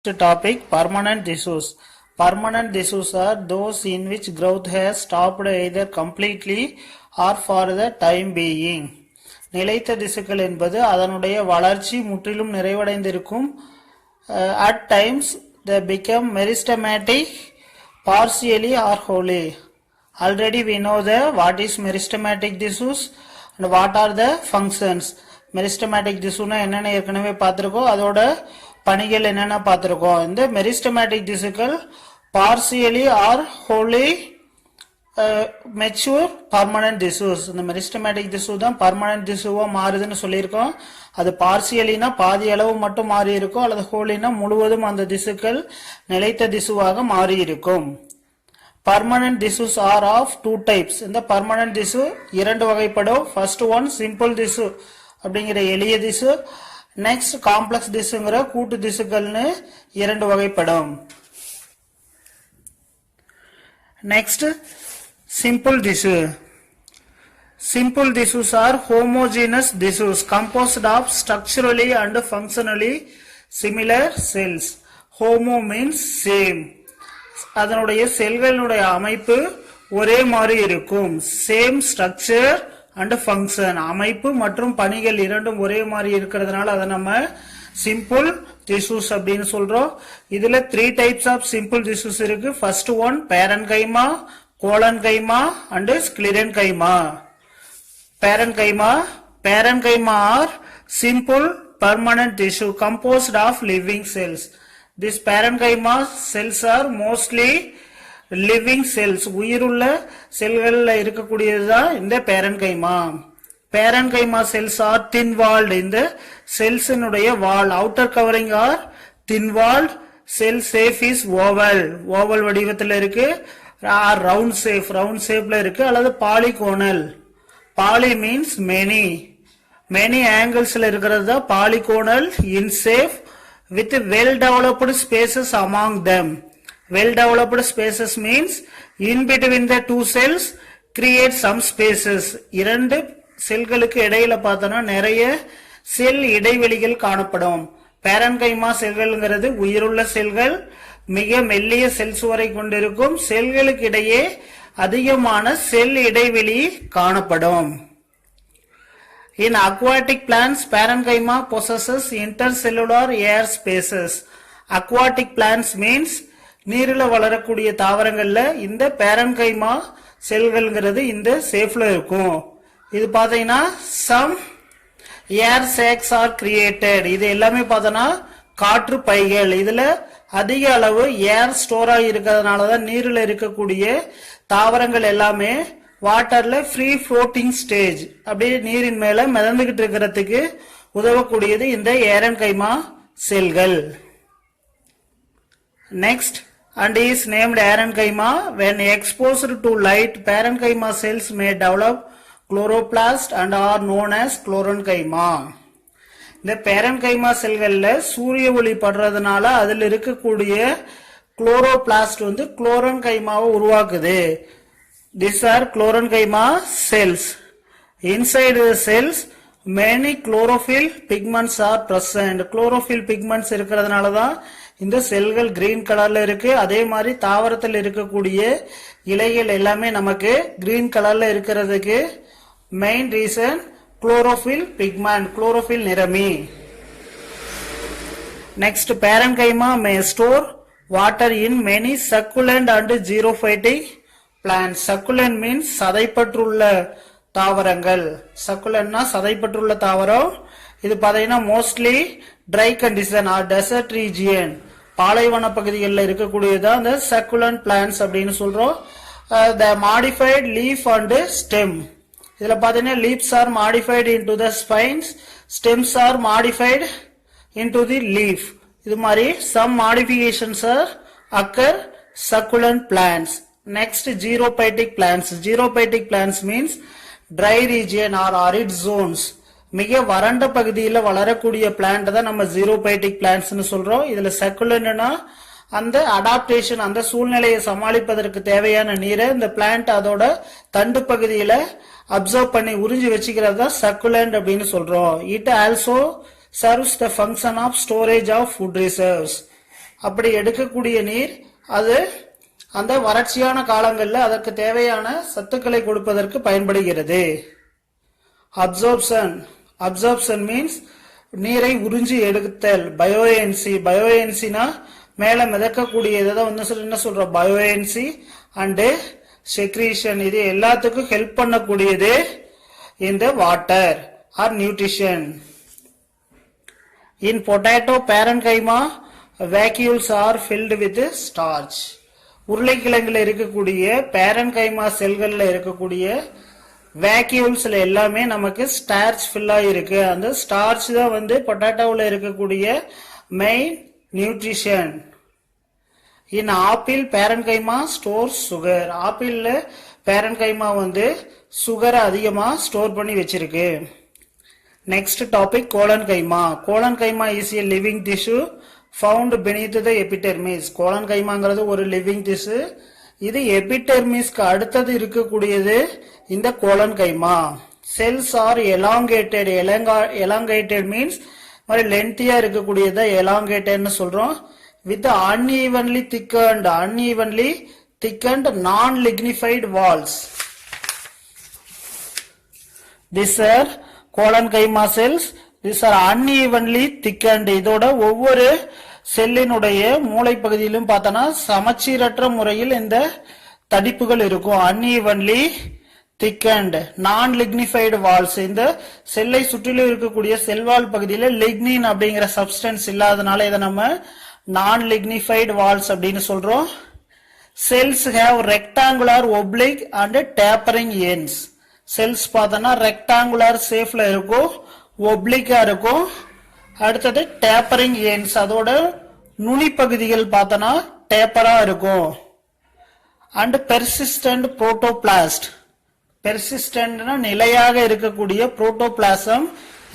Topic permanent tissues. Permanent tissues are those in which growth has stopped either completely or for the time being. நிலைத்த திசுக்கள் என்பது அதனுடைய வளர்ச்சி முற்றிலும் நிறைவடைந்திருக்கும். At times they become meristematic partially or wholly. Already we know what is meristematic tissues and what are the functions. Meristematic tissue என்னன்னு ஏற்கனவே பார்த்திருக்கோம். அதோட பணிகள் என்னென்ன பார்த்திருக்கோம். இந்த மெரிஸ்டமேட்டிக் திசுக்கள் partially or wholly mature permanent tissues. இந்த மெரிஸ்டமேட்டிக் திசு தான் பர்மனன்ட் திசுவா மாறுதுன்னு சொல்லியிருக்கோம். அது பார்சியலினா பாதி அளவு மட்டும் மாறி இருக்கும், அல்லது ஹோலினா முழுவதும் அந்த திசுக்கள் நிலைத்த திசுவாக மாறி இருக்கும். Permanent tissues are of two types. இந்த பர்மனன்ட் திசு இரண்டு வகைப்படும். ஃபர்ஸ்ட் ஒன் சிம்பிள் திசு அப்படிங்கிற எளிய திசு, நெக்ஸ்ட் காம்ப்ளெக்ஸ் திசுங்கிற கூட்டு திசுக்கள்னு இரண்டு வகைப்படும். நெக்ஸ்ட் சிம்பிள் திசு. Simple tissues are homogeneous tissues composed of structurally and functionally similar cells. Homo means same. அதனுடைய செல்களுடைய அமைப்பு ஒரே மாதிரி இருக்கும். சேம் ஸ்ட்ரக்சர் அண்ட் ஃபங்க்ஷன், அமைப்பு மற்றும் பணிகள் இரண்டும் ஒரே மாதிரி இருக்கிறதுனால அதை நம்ம சிம்பிள் திசுஸ் அப்படின்னு சொல்றோம். இதுல 3 டைப்ஸ் ஆஃப் சிம்பிள் திசுஸ் இருக்கு. First one parenchyma, collenchyma and sclerenchyma. Parenchyma are simple permanent tissue composed of living cells. These parenchyma cells are mostly living cells, உயிருள்ள செல்கள்ல இருக்கக்கூடியதுதான் இந்த parenchyma. Parenchyma cells are thin walled. இந்த செல்ஸினுடைய wall outer covering are thin walled. Cell shape is oval, oval வடிவத்தில் இருக்கு. Round shape, round ஷேப்ல இருக்கு. அல்லது polygonal. Poly means many, many ஆங்கிள்ஸ்ல இருக்கிறது தான் polygonal. In shape with well developed spaces among them. Well developed spaces means in between the two cells create some spaces. இரண்டு செல்களுக்கு இடையில பார்த்தோம்னா நிறைய செல் இடைவெளிகள் காணப்படும். பேரன்கைமா செல்கள்ங்கிறது உயிருள்ள செல்கள், மிக மெல்லிய செல் சுவரை கொண்டிருக்கும். செல்களுக்கு இடையே அதிகமான செல் இடைவெளி காணப்படும். In aquatic plants, parenchyma possesses intercellular air spaces. Aquatic plants means நீரில வளரக்கூடிய தாவரங்கள்ல இந்த பேரன்கைமா செல்கள்ங்கிறது இந்த சேஃப்ல இருக்கும். இது பாத்தீங்கன்னா some air sacs are created. இது எல்லாமே பார்த்தோன்னா காற்று பைகள். இதுல அதிக அளவு ஏர் ஸ்டோர் ஆகி இருக்கிறதுனாலதான் நீரில் இருக்கக்கூடிய தாவரங்கள் எல்லாமே வாட்டர்ல ஃப்ரீ ஃப்ளோட்டிங் ஸ்டேஜ், அப்படியே நீரின் மேல மிதந்துகிட்டு இருக்கிறதுக்கு உதவக்கூடியது இந்த ஏரன்கைமா செல்கள். Next and is named parenchyma. When exposed to light, parenchyma cells may develop chloroplast and are known as chlorenchyma. இந்த parenchyma செல்கள்ல சூரிய ஒளி படுறதுனால அதில் இருக்கக்கூடிய குளோரோபிளாஸ்ட் வந்து குளோரன்கைமாவை உருவாக்குது. These are chlorenchyma cells. Inside the cells many chlorophyll pigments are present. chlorophyll pigments இருக்கிறதுனால தான் இந்த செல்கள் கிரீன் கலர்ல இருக்கு. அதே மாதிரி தாவரத்தில் இருக்கக்கூடிய இலைகள் எல்லாமே நமக்கு கிரீன் கலர்ல இருக்கிறதுக்கு main reason chlorophyll pigment, chlorophyll நிறமி. Next parenchyma may store water in many succulent and xerophytic plant. Succulent means சதைப்பற்றுள்ள தாவரங்கள். சக்குலண்ட்னா சதைப்பற்றுள்ள தாவரம். இது பாத்தீங்கன்னா mostly dry condition or desert region, பாலைவன பகுதிகளில் இருக்கக்கூடியதான் இந்த சக்குலண்ட் பிளான்ட்ஸ் அப்படின்னு சொல்றோம். The modified leaf and stem. இதுல பாத்தீங்கன்னா leaves are modified into the spines, stems are modified into the leaf. இது மாதிரி some modifications are occur succulent plants. Next xerophytic plants. Xerophytic plants means dry region or arid zones. மிக வறண்ட பகுதியில் வளரக்கூடிய plant தான் நம்ம ஜீரோபைட்டிக் பிளான்ட்ஸ்னு சொல்றோம். இதுல சக்குலண்ட்னா அந்த அடாப்டேஷன், அந்த சூழ்நிலையை சமாளிப்பதற்கு தேவையான நீரை இந்த பிளான்ட் அதோட தண்டு பகுதியில அப்சர்வ் பண்ணி உறிஞ்சி வச்சுக்கிறது தான் சக்குலண்ட் அப்படின்னு சொல்றோம். It also serves the function of storage of food reserves. அப்படி எடுக்கக்கூடிய நீர் அது அந்த வறட்சியான காலங்களில் அதற்கு தேவையான சத்துக்களை கொடுப்பதற்கு பயன்படுகிறது. அப்சார்ப்ஷன் மீன்ஸ் நீரை உறிஞ்சி எடுத்தல். பயோஎன்சினா மேல மிதக்கக்கூடியதை என்ன சொல்றோம், பயோஎன்சி அண்ட் செக்ரீஷன். இது எல்லாத்துக்கும் ஹெல்ப் பண்ணக்கூடியது இந்த water or nutrition. In potato parenchyma, vacuoles are filled with starch. உருளைக்கிழங்குல இருக்கக்கூடிய parenchyma செல்கள்ல இருக்கக்கூடிய vacuolesல எல்லாமே நமக்கு starch fill ஆயிருக்கு. அந்த starch தான் பொட்டாட்டோவில் இருக்கக்கூடிய main nutrition. In apple parenchyma stores sugar. ஆப்பிள்ல parenchyma சுகரை அதிகமா ஸ்டோர் பண்ணி வச்சிருக்கு. Next topic, collenchyma. Collenchyma is a living tissue found beneath the epidermis. Collenchymaங்கிறது ஒரு living tissue. இது epidermisக்கு அடுத்தது இருக்கக்கூடியது இந்த collenchyma. Cells are elongated. Elongated means மாதிரி லென்த்தியா இருக்கக்கூடியதை elongatedனு சொல்றோம். With unevenly thickened non-lignified walls. These are collenchyma cells. These are unevenly thickened. இதோட ஒவ்வொரு செல்லினுடைய மூளை பகுதியிலும் பார்த்தனா சமச்சீரற்ற முறையில் இந்த தடிப்புகள் இருக்கும். unevenly thickened non-lignified walls. இந்த செல்லை சுற்றிலும் இருக்கக்கூடிய செல்வால் பகுதியில் லிக்னின் அப்படிங்கிற சப்ஸ்டன்ஸ் இல்லாதனால இதை நம்ம non-lignified walls அப்படின்னு சொல்றோம். Cells have rectangular, oblique and tapering ends. Cells பார்த்தனா ரெக்டாங்குலர் ஷேப்ல இருக்கும், ஒப்ளிக்கா இருக்கும். அடுத்தது டேப்பரிங் எண்ட்ஸ், அதோட நுனி பகுதிகள் பார்த்தனா டேப்பரா இருக்கும். And persistent protoplast. பெர்சிஸ்டன்ட்னா நிலையாக இருக்கக்கூடிய புரோட்டோபிளாசம்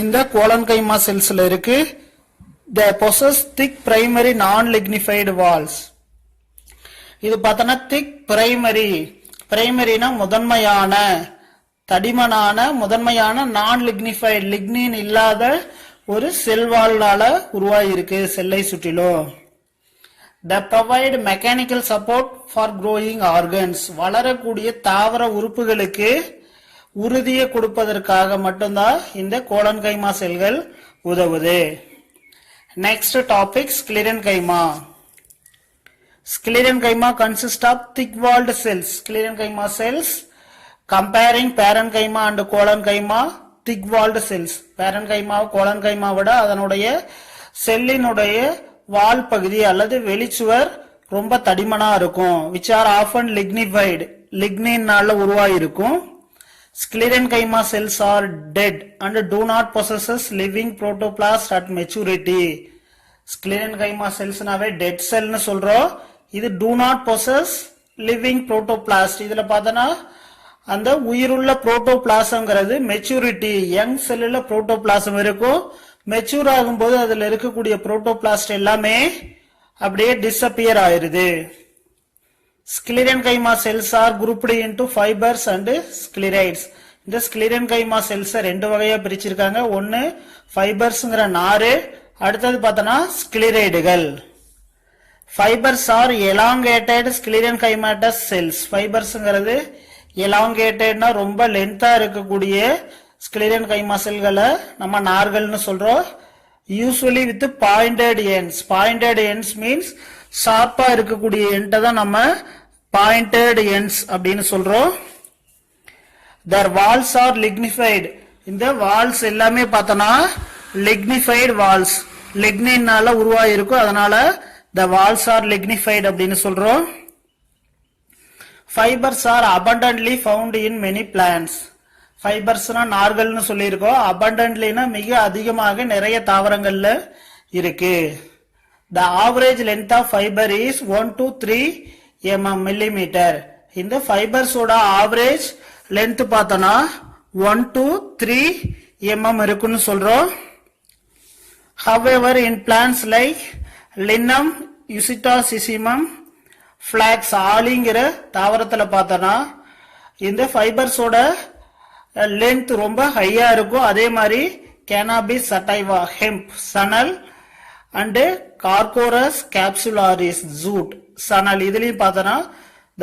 இந்த collenchyma செல்ஸ்ல இருக்கு. They possess thick primary non-lignified walls. இது பார்த்தனா திக் பிரைமரினா முதன்மையான தடிமனான முதன்மையான நான் லிக்னிஃபைட் லிக்னின் இல்லாத ஒரு செல்வாளால உருவாயிருக்கு செல்லை சுற்றிலும். They provide mechanical support for growing organs. வளரக்கூடிய தாவர உறுப்புகளுக்கு உறுதியை கொடுப்பதற்காக மட்டும்தான் இந்த collenchyma செல்கள் உதவுது. Next topic, sclerenchyma. Sclerenchyma consists of thick-walled cells. Sclerenchyma cells, comparing parenchyma and collenchyma, thick-walled cells. Parenchyma, collenchyma விட அதனுடைய செல்லினுடைய வால் பகுதி அல்லது வெளிச்சுவர் ரொம்ப தடிமனா இருக்கும். Which are often lignified. Ligninனால உருவாயிருக்கும். Sclerenchyma cells are dead and do not possess living protoplast at maturity. Sclerenchyma cells நாவே dead cell னு சொல்றோம். இது do not possess living protoplasm. இதுல பார்த்தனா அந்த உயிருள்ள புரோட்டோபிளாசம்ங்கிறது மெச்சூரிட்டி யங் செல்லுல புரோட்டோபிளாசம் இருக்கும். மெச்சூர் ஆகும்போது அதுல இருக்கக்கூடிய புரோட்டோபிளாஸ்ட் எல்லாமே அப்படியே டிஸப்பியர் ஆயிருது. Sclerenchyma cells are grouped into fibers and sclerites. இந்த sclerenchyma cells ரெண்டு வகையா பிரிச்சிருக்காங்க. ஒன்னு ஃபைபர்ஸ்ங்கற நாறு, அடுத்தது பார்த்தனா ஸ்க்ளெரைடுகள். Fibers are elongated sclerenchymatous cells. Fibersங்கிறது elongatedனா ரொம்ப லென்த்தா இருக்கக்கூடிய sclerenchyma செல்களை நம்ம நார்கள்னு சொல்றோம். Usually with pointed ends. Pointed ends means ஷார்ப்பா இருக்கக்கூடிய எண்ட தான் நம்ம pointed ends அப்படின்னு சொல்றோம். Their walls are lignified. இந்த walls எல்லாமே பார்த்தனா lignified walls. ligninனால உருவாயிருக்கும், அதனால the walls are lignified அப்படின்னு சொல்றோம். Fibers are abundantly found in many plants. Fibersனா நார்கள்னு சொல்லியிருக்கோம். abundantlyனா மிக அதிகமாக நிறைய தாவரங்கள்ல இருக்கு. The average length of fiber is 1 to 3 millimeter. இந்த fibers ஓட average length பார்த்தனா 1 to 3 இருக்குன்னு சொல்றோம். However, in plants like Linum, Eustachium, flax, ஆலிங்கிற தாவரத்துல பார்த்தனா இந்த ஃபைபர்ஸோட லென்த் ரொம்ப ஹையா இருக்கும். அதே மாதிரி cannabis sativa, hemp, சணல் அண்ட் கார்கோரஸ் கேப்சுலாரிஸ் ஜூட் சணல் இதுலயும் பார்த்தோன்னா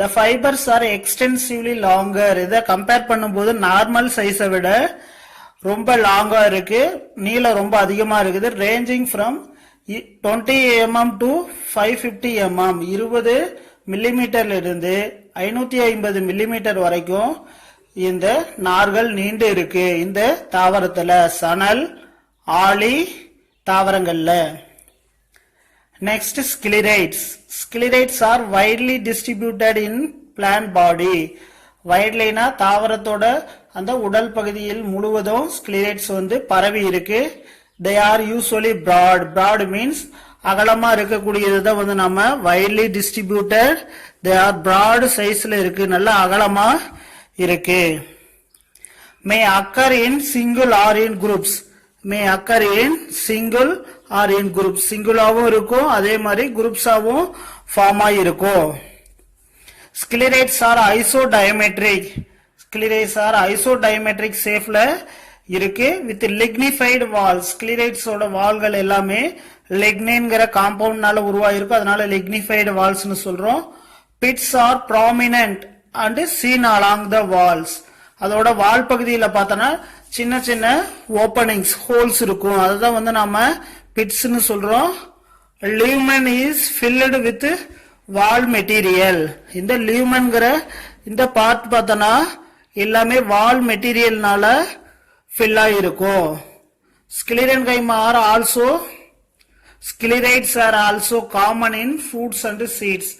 the fibers are extensively longer. இதை கம்பேர் பண்ணும்போது நார்மல் சைஸை விட ரொம்ப லாங்கா இருக்கு, நீளம் ரொம்ப அதிகமா இருக்குது. Ranging from 20 mm to 550 mm 20 மில்லிமீட்டர்ல இருந்து 550 மில்லிமீட்டர் வரைக்கும் இந்த நார்கள் நீண்டு இருக்கு இந்த தாவரத்துல, சணல் ஆளி தாவரங்கள்ல. Next sclereids. Sclereids are widely distributed in plant body. வைட்லினா தாவரத்தோட அந்த உடல் பகுதியில் முழுவதும் ஸ்கிலிரைட்ஸ் பரவி இருக்கு. They are usually broad. Broad means அகலமா இருக்கக்கூடியது நம்ம widely distributed. They are broad சைஸ்ல இருக்கு, நல்ல அகலமா இருக்கு. May occur in single or in groups. May occur in single or in group. சிங்கிளாவும் இருக்கும், அதே மாதிரி குரூப்ஸாவும் ஃபார்ம் ஆயிருக்கும். Sclereids are isodiametric. Sclereids are isodiametric ஷேப்ல இருக்கு வித் லிக்னிஃபைடு வால். ஸ்கிலிரைட்ஸோட வால்கள் எல்லாமே லிக்னின்ங்கிற காம்பவுண்ட்னால உருவாயிருக்கும், அதனால லிக்னிஃபைடு வால்ஸ்னு சொல்றோம். Pits are prominent and seen along the walls. அதோட வால் பகுதியில பார்த்தோன்னா சின்ன சின்ன ஓப்பனிங்ஸ் ஹோல்ஸ் இருக்கும், அதுதான் நாம பிட்ஸ்னு சொல்றோம். லியூமன் is filled with wall material. இந்த லியூமன்ங்கிற இந்த பார்ட் பார்த்தோன்னா எல்லாமே வால் மெட்டீரியல்னால ஃபில் ஆயிருக்கும். Sclerenchyma are also sclereids are also common in fruits and seeds.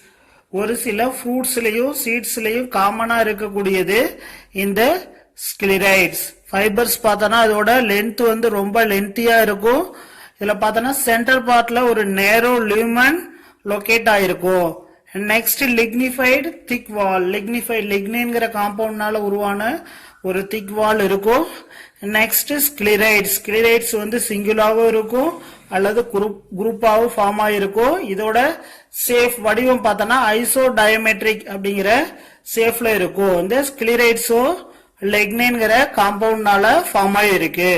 ஒரு சில ஃப்ரூட்ஸ்லயும் சீட்ஸ்லயும் காமனா இருக்கக்கூடியது இந்த ஸ்கிலிரைட்ஸ். ஃபைபர்ஸ் பார்த்தோன்னா அதோட லென்த் ரொம்ப லென்த்தியா இருக்கும். இதுல பார்த்தோன்னா சென்டர் பார்ட்ல ஒரு நேரோ லியூமன் லொகேட் ஆயிருக்கும். நெக்ஸ்ட் லிக்னிஃபைடு திக் வால். லிக்னிஃபைடு லிக்னின்ங்கிற காம்பவுண்ட்னால உருவான ஒரு திக் வால் இருக்கும். Next sclereids. ஸ்கிலிரைட்ஸ் சிங்குலாவும் இருக்கும் அல்லது குரூப்பாவும் ஃபார்ம் ஆயிருக்கும். இதோட சேஃப் வடிவம் பார்த்தோன்னா ஐசோடயமெட்ரிக் அப்படிங்கிற சேஃப்ல இருக்கும். இந்த ஸ்கிலிரைட்ஸும் லிக்னின்ங்கிற காம்பவுண்ட்னால ஃபார்ம் ஆயிருக்கு.